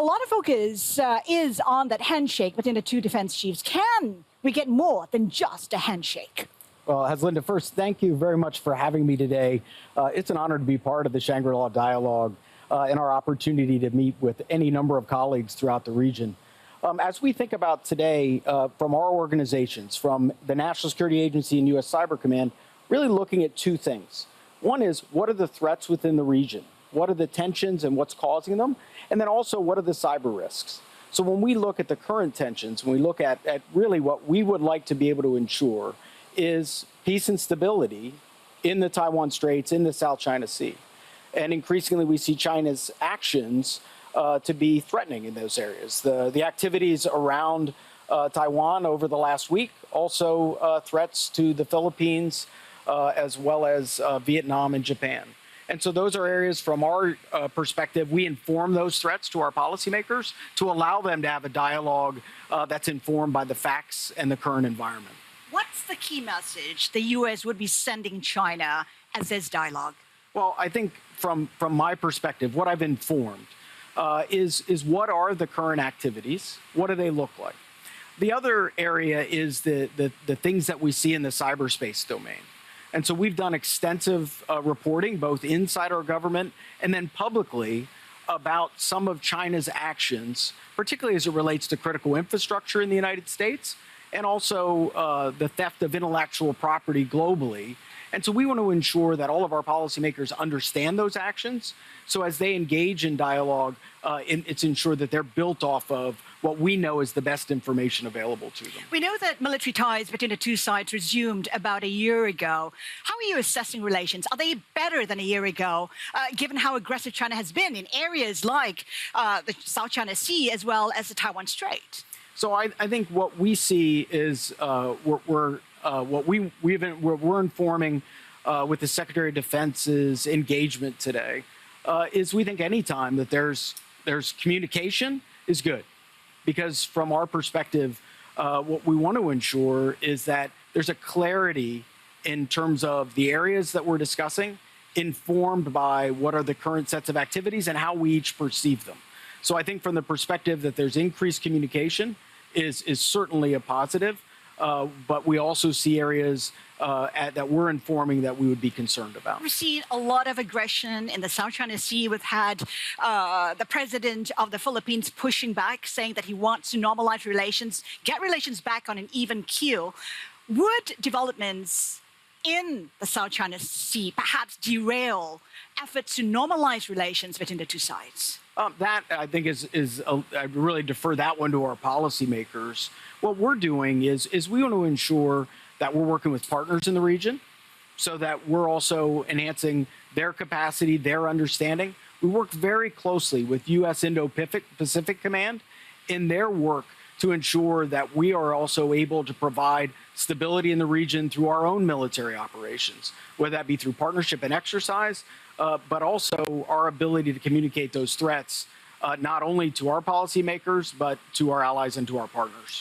A lot of focus is on that handshake between the two defense chiefs. Can we get more than just a handshake? Well, Haslinda, first, thank you very much for having me today. It's an honor to be part of the Shangri-La Dialogue and our opportunity to meet with any number of colleagues throughout the region. As we think about today, from our organizations, from the National Security Agency and U.S. Cyber Command, really looking at two things. One is, what are the threats within the region? What are the tensions and what's causing them? And then also, what are the cyber risks? So when we look at the current tensions, when we look at really what we would like to be able to ensure is peace and stability in the Taiwan Straits, in the South China Sea. And increasingly, we see China's actions to be threatening in those areas. The activities around Taiwan over the last week, also threats to the Philippines, as well as Vietnam and Japan. And so those are areas from our perspective, we inform those threats to our policymakers to allow them to have a dialogue that's informed by the facts and the current environment. What's the key message the U.S. would be sending China as this dialogue? Well, I think from my perspective, what I've informed is what are the current activities? What do they look like? The other area is the things that we see in the cyberspace domain. And so we've done extensive reporting, both inside our government and then publicly, about some of China's actions, particularly as it relates to critical infrastructure in the United States, and also the theft of intellectual property globally. And so we want to ensure that all of our policymakers understand those actions. So as they engage in dialogue, it's ensured that they're built off of what we know is the best information available to them. We know that military ties between the two sides resumed about a year ago. How are you assessing relations? Are they better than a year ago, given how aggressive China has been in areas like the South China Sea as well as the Taiwan Strait? So I think what we see is we're informing with the Secretary of Defense's engagement today is we think any time that there's communication is good, because from our perspective, what we want to ensure is that there's a clarity in terms of the areas that we're discussing, informed by what are the current sets of activities and how we each perceive them. So I think from the perspective that there's increased communication is certainly a positive. But we also see areas that we're informing that we would be concerned about. We've seen a lot of aggression in the South China Sea. We've had the president of the Philippines pushing back, saying that he wants to normalize relations, get relations back on an even keel. Would developments in the South China Sea perhaps derail efforts to normalize relations between the two sides? That, I think, I really defer that one to our policymakers. What we're doing is we want to ensure that we're working with partners in the region so that we're also enhancing their capacity, their understanding. We work very closely with U.S. Indo-Pacific Command in their work to ensure that we are also able to provide stability in the region through our own military operations, whether that be through partnership and exercise, but also our ability to communicate those threats not only to our policymakers, but to our allies and to our partners.